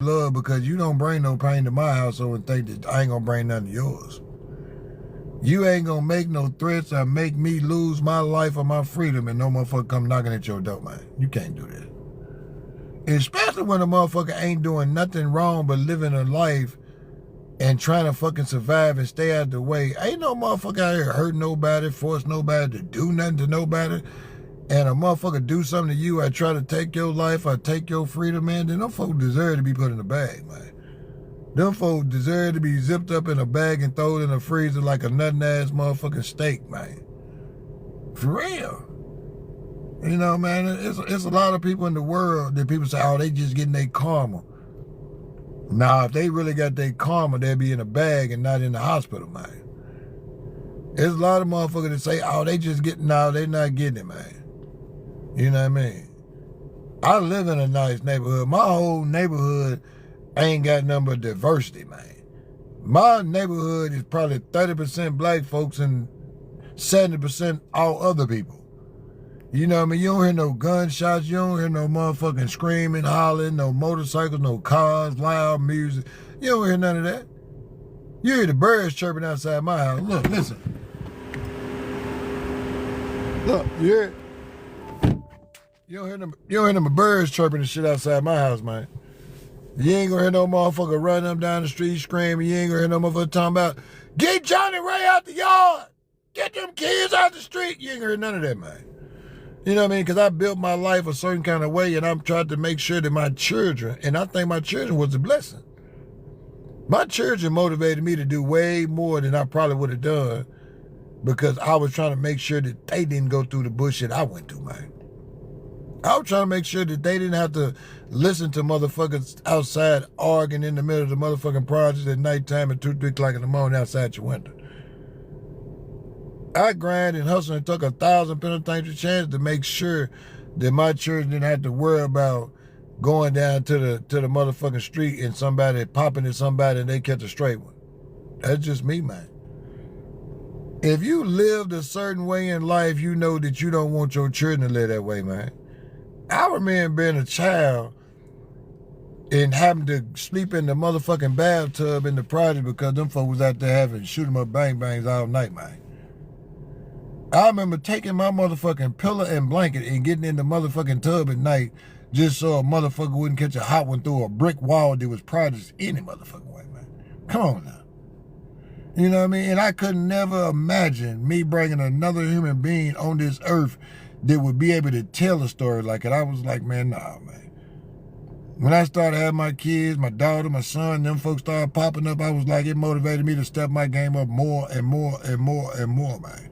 love because you don't bring no pain to my household and think that I ain't gonna bring nothing to yours. You ain't gonna make no threats or make me lose my life or my freedom and no motherfucker come knocking at your door, man. You can't do that. Especially when a motherfucker ain't doing nothing wrong but living a life and trying to fucking survive and stay out the way. Ain't no motherfucker out here hurt nobody, force nobody to do nothing to nobody. And a motherfucker do something to you or try to take your life or take your freedom, man, then them folks deserve to be put in a bag, man. Them folks deserve to be zipped up in a bag and thrown in a freezer like a nothing-ass motherfucking steak, man. For real. You know, man, it's a lot of people in the world that people say, oh, they just getting their karma. Now, if they really got their karma, they'd be in a bag and not in the hospital, man. There's a lot of motherfuckers that say, oh, they just getting, no, they not getting it, man. You know what I mean? I live in a nice neighborhood. My whole neighborhood ain't got nothing but diversity, man. My neighborhood is probably 30% black folks and 70% all other people. You know what I mean? You don't hear no gunshots. You don't hear no motherfucking screaming, hollering, no motorcycles, no cars, loud music. You don't hear none of that. You hear the birds chirping outside my house. Look, listen. Look, you hear it? You don't hear them birds chirping and shit outside my house, man. You ain't gonna hear no motherfucker running up down the street screaming. You ain't gonna hear no motherfucker talking about, get Johnny Ray out the yard. Get them kids out the street. You ain't gonna hear none of that, man. You know what I mean? Because I built my life a certain kind of way and I'm trying to make sure that my children, and I think my children was a blessing. My children motivated me to do way more than I probably would have done because I was trying to make sure that they didn't go through the bullshit I went through, man. I was trying to make sure that they didn't have to listen to motherfuckers outside arguing in the middle of the motherfucking projects at nighttime at 2, 3 o'clock in the morning outside your window. I grind and hustled and took 1,000 penitentiary chances to make sure that my children didn't have to worry about going down to the motherfucking street and somebody popping at somebody and they catch a straight one. That's just me, man. If you lived a certain way in life, you know that you don't want your children to live that way, man. I remember being a child and having to sleep in the motherfucking bathtub in the project because them folks was out there having shoot 'em up bang bangs all night, man. I remember taking my motherfucking pillow and blanket and getting in the motherfucking tub at night just so a motherfucker wouldn't catch a hot one through a brick wall that was projects any motherfucking way, man. Come on now. You know what I mean? And I could never imagine me bringing another human being on this earth that would be able to tell a story like it. I was like, man, nah, man. When I started having my kids, my daughter, my son, them folks started popping up, I was like, it motivated me to step my game up more and more and more and more, man.